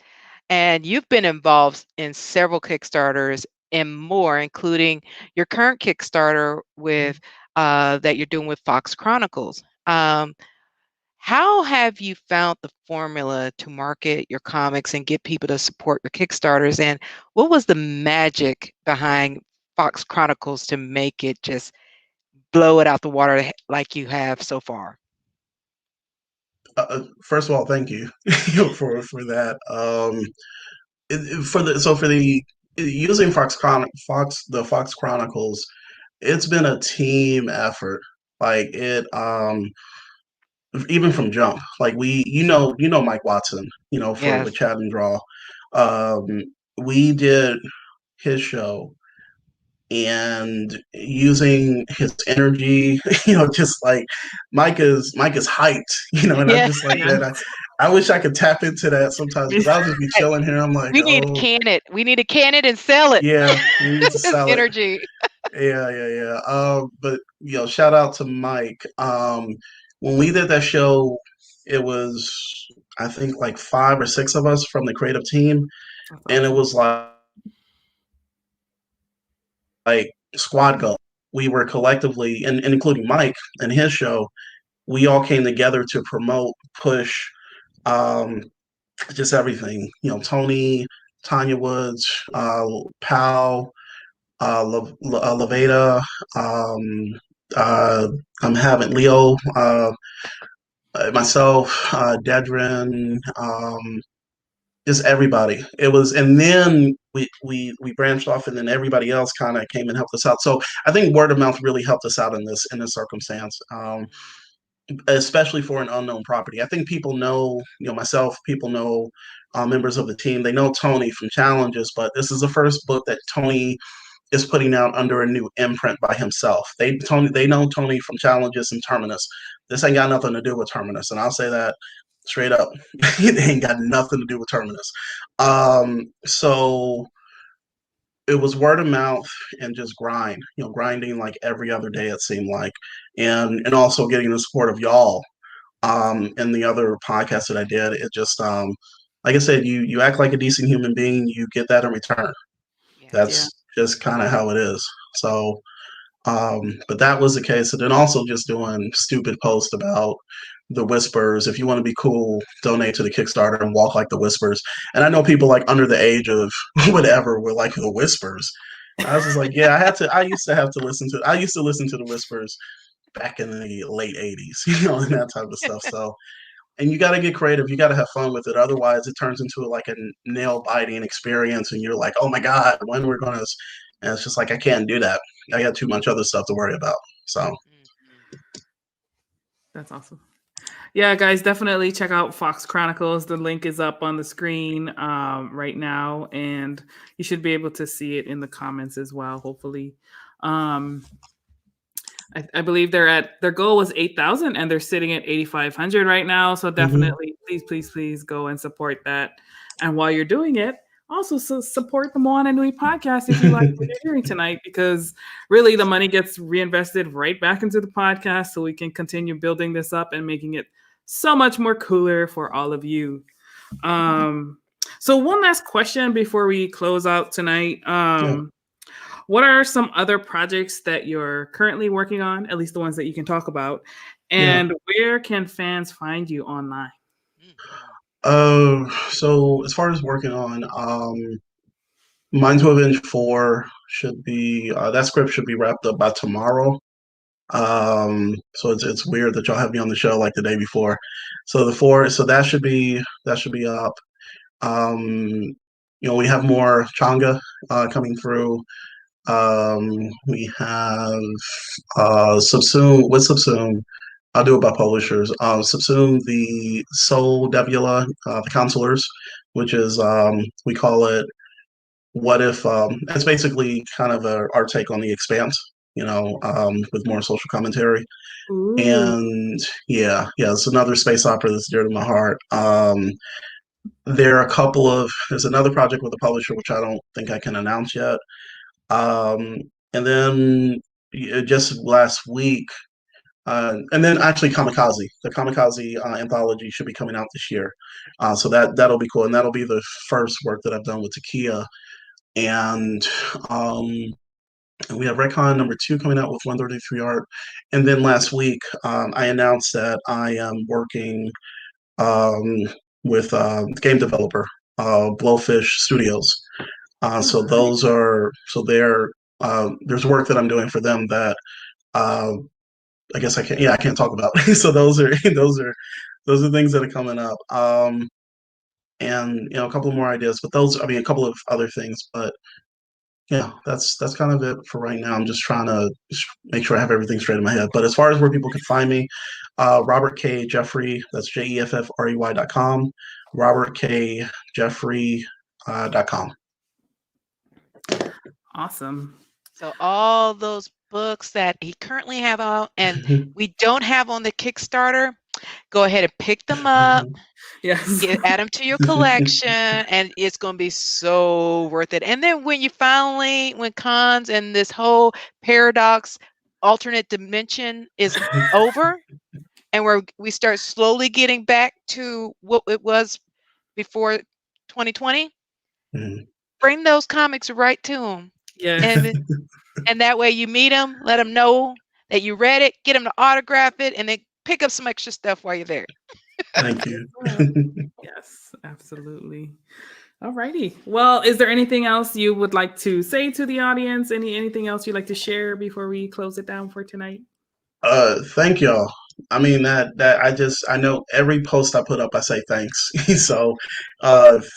And you've been involved in several Kickstarters and more, including your current Kickstarter with that you're doing with Fox Chronicles. How have you found the formula to market your comics and get people to support your Kickstarters? And what was the magic behind Fox Chronicles to make it just blow it out the water like you have so far? First of all, thank you for that. For the using the Fox Chronicles, it's been a team effort. Like it, even from jump. Like Mike Watson, with Yes. Chat and Draw. We did his show, and using his energy, just like Mike is hyped, and I'm Yeah. just like, Yeah. man, I wish I could tap into that sometimes, because I'll just be chilling here. I'm like, We need to can it. We need to can it and sell it. yeah, we need to His sell it. energy. Yeah. But shout out to Mike. When we did that show, it was, I think, like 5 or 6 of us from the creative team, and it was like squad go. We were collectively, and including Mike and his show, we all came together to promote, push, just everything. Tony, Tanya Woods, Pal, Leveda, I'm having Leo, myself, Dedrin, just everybody. It was, and then we branched off, and then everybody else kind of came and helped us out. So I think word of mouth really helped us out in this circumstance, especially for an unknown property. I think people know, myself. People know members of the team. They know Tony from Challenges, but this is the first book that Tony is putting out under a new imprint by himself. They know Tony from Challenges and Terminus. This ain't got nothing to do with Terminus, and I'll say that straight up. It ain't got nothing to do with Terminus. So it was word of mouth and just grinding like every other day, it seemed like, and also getting the support of y'all. And the other podcast that I did, it just like I said, you act like a decent human being, you get that in return. Yeah. That's just kind of how it is. So, but that was the case. And then also just doing stupid posts about the Whispers. If you want to be cool, donate to the Kickstarter and walk like the Whispers. And I know people like under the age of whatever were like the Whispers. I was just like, yeah, I used to listen to the Whispers back in the late 80s, and that type of stuff. So, and you got to get creative. You got to have fun with it. Otherwise, it turns into like a nail biting experience, and you're like, oh my god, when we're gonna? And it's just like, I can't do that. I got too much other stuff to worry about. So, That's awesome. Yeah, guys, definitely check out Fox Chronicles. The link is up on the screen right now, and you should be able to see it in the comments as well, hopefully. I believe their goal was 8,000 and they're sitting at 8,500 right now. So definitely, please go and support that. And while you're doing it, also support the Moana Nui podcast if you like what you're hearing tonight, because really the money gets reinvested right back into the podcast so we can continue building this up and making it so much more cooler for all of you. So one last question before we close out tonight. What are some other projects that you're currently working on, at least the ones that you can talk about? And where can fans find you online? So as far as working on, To Avenge 4 should be, that script should be wrapped up by tomorrow. So it's weird that y'all have me on the show like the day before. So that should be up. We have more Changa coming through. We have Subsume. With Subsume, I'll do it by publishers. Subsume the Soul Nebula, the Consulars, which is we call it What If. It's basically kind of our take on The Expanse, with more social commentary. Ooh. And it's another space opera that's dear to my heart. There's another project with a publisher which I don't think I can announce yet. And then just last week, and then actually the Kamikaze Anthology should be coming out this year. So that'll be cool. And that'll be the first work that I've done with Takia. And we have Retcon number 2 coming out with 133 art. And then last week, I announced that I am working with game developer, Blowfish Studios. There's work that I'm doing for them that I guess I can't talk about. So those are things that are coming up. And a couple of more ideas, but a couple of other things, but yeah, that's kind of it for right now. I'm just trying to make sure I have everything straight in my head. But as far as where people can find me, Robert K. Jeffrey, that's JEFFREY.com, RobertKJeffrey.com. Awesome. So all those books that he currently have out and we don't have on the Kickstarter, go ahead and pick them up. Yes. Add them to your collection, and it's going to be so worth it. And then when cons and this whole paradox, alternate dimension is over, and we start slowly getting back to what it was before 2020, bring those comics right to them. Yeah. And that way you meet them, let them know that you read it, get them to autograph it, and then pick up some extra stuff while you're there. Thank you. Yes, absolutely. All righty. Well, is there anything else you would like to say to the audience? Anything else you'd like to share before we close it down for tonight? Thank y'all. I mean I know every post I put up I say thanks. So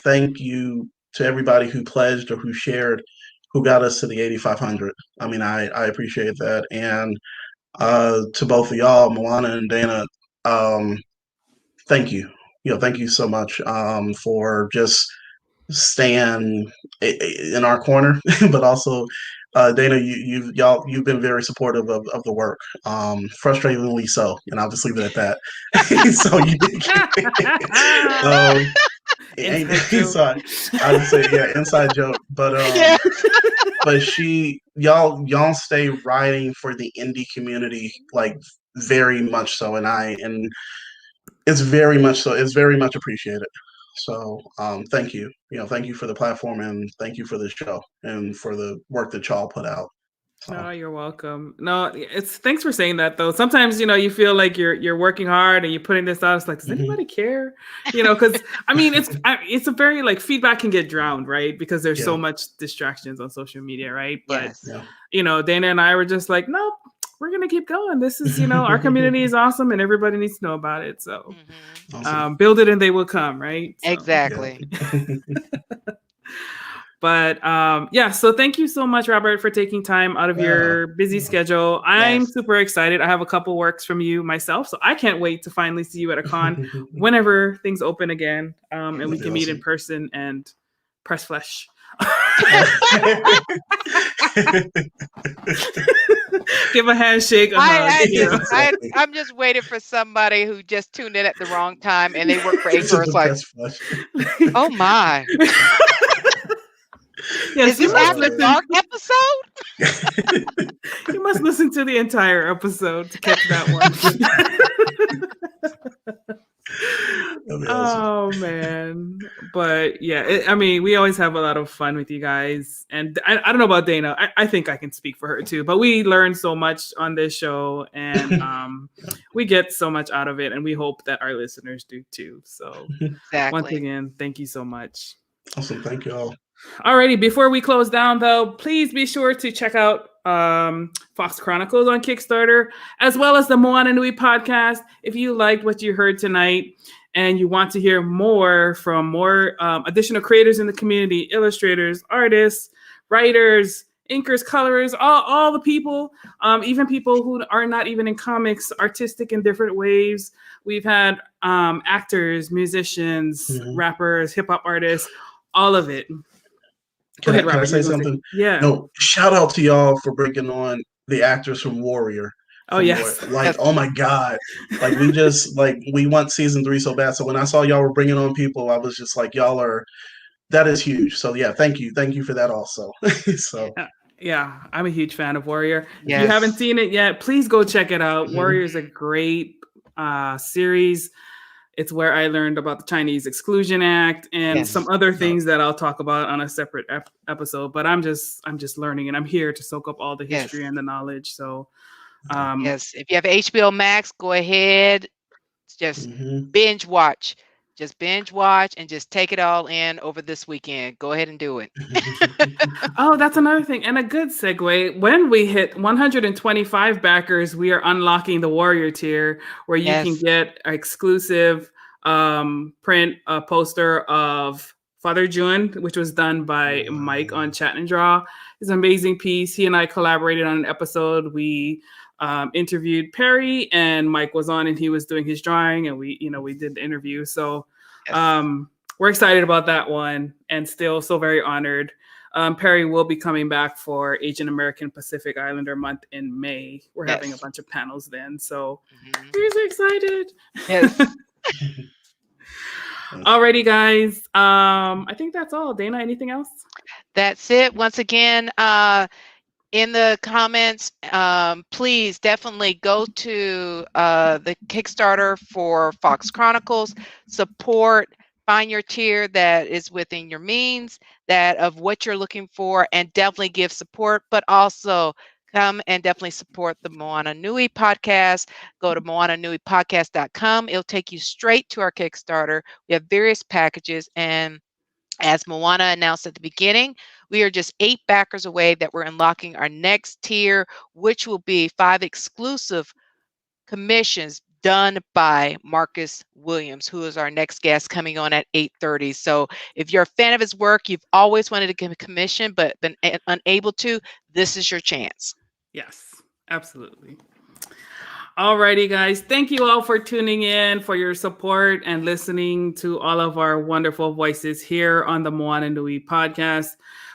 thank you to everybody who pledged or who shared, who got us to the 8,500. I mean, I appreciate that. And to both of y'all, Moana and Dana, thank you. Thank you so much for just staying in our corner, but also Dana, you've been very supportive of the work, frustratingly so, and I'll just leave it at that. So you did. Inside I would say inside joke, but but y'all stay writing for the indie community, like very much so, and it's very much so. It's very much appreciated. So thank you. Thank you for the platform, and thank you for the show and for the work that y'all put out. So. No, you're welcome. No, thanks for saying that though. Sometimes, you feel like you're working hard and you're putting this out. It's like, does anybody care? Because I mean, it's a very like feedback can get drowned, right? Because there's so much distractions on social media, right? But Dana and I were just like, nope, we're gonna keep going. This is, our community is awesome and everybody needs to know about it. So awesome. Build it and they will come, right? So. Exactly. But yeah, so thank you so much, Robert, for taking time out of your busy schedule. I'm super excited. I have a couple works from you myself, so I can't wait to finally see you at a con whenever things open again, and we can meet in person and press flesh. Give a handshake. I'm just waiting for somebody who just tuned in at the wrong time and they work for Anchor. It's like, oh my. Yes, is this after dark episode? You must listen to the entire episode to catch that one. Oh man, but yeah, I mean, we always have a lot of fun with you guys, and I don't know about Dana. I think I can speak for her too, but we learn so much on this show, and we get so much out of it, and we hope that our listeners do too. So once again, thank you so much. Awesome, thank you all. Alrighty, before we close down though, please be sure to check out Fox Chronicles on Kickstarter, as well as the Moana Nui podcast. If you liked what you heard tonight and you want to hear more from more additional creators in the community, illustrators, artists, writers, inkers, colorers, all the people, even people who are not even in comics, artistic in different ways. We've had actors, musicians, rappers, hip hop artists, all of it. Can I say something? Yeah. No, shout out to y'all for bringing on the actors from Warrior. Oh, yes. Like, oh my God. Like, we want season 3 so bad. So when I saw y'all were bringing on people, I was just like, that is huge. So yeah, thank you. Thank you for that also. So. Yeah, I'm a huge fan of Warrior. Yes. If you haven't seen it yet, please go check it out. Warrior is a great series. It's where I learned about the Chinese Exclusion Act and some other things that I'll talk about on a separate episode. But I'm just learning, and I'm here to soak up all the history and the knowledge. So, if you have HBO Max, go ahead, just binge watch. Just binge watch and just take it all in over this weekend. Go ahead and do it. Oh, that's another thing. And a good segue. When we hit 125 backers, we are unlocking the Warrior tier, where you can get an exclusive print poster of Father June, which was done by Mike on Chat and Draw. It's an amazing piece. He and I collaborated on an episode. We interviewed Perry, and Mike was on, and he was doing his drawing, and we did the interview. So we're excited about that one, and still so very honored. Perry will be coming back for Asian American Pacific Islander Month in May. We're having a bunch of panels then, so we're so excited. Yes. Alrighty, guys. I think that's all. Dana, anything else? That's it. Once again, in the comments, please definitely go to the Kickstarter for Fox Chronicles. Support, find your tier that is within your means, that of what you're looking for, and definitely give support, but also come and definitely support the Moana Nui podcast. Go to moananuipodcast.com. It'll take you straight to our Kickstarter. We have various packages, and as Moana announced at the beginning, we are just 8 backers away that we're unlocking our next tier, which will be 5 exclusive commissions done by Marcus Williams, who is our next guest coming on at 8:30. So if you're a fan of his work, you've always wanted to give a commission but been unable to, this is your chance. Yes, absolutely. Alrighty, guys. Thank you all for tuning in, for your support, and listening to all of our wonderful voices here on the Moana Nui podcast.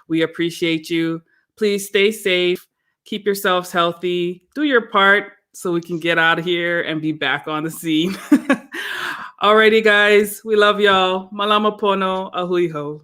We appreciate you. Please stay safe. Keep yourselves healthy. Do your part so we can get out of here and be back on the scene. Alrighty, guys. We love y'all. Malama pono. Ahui ho.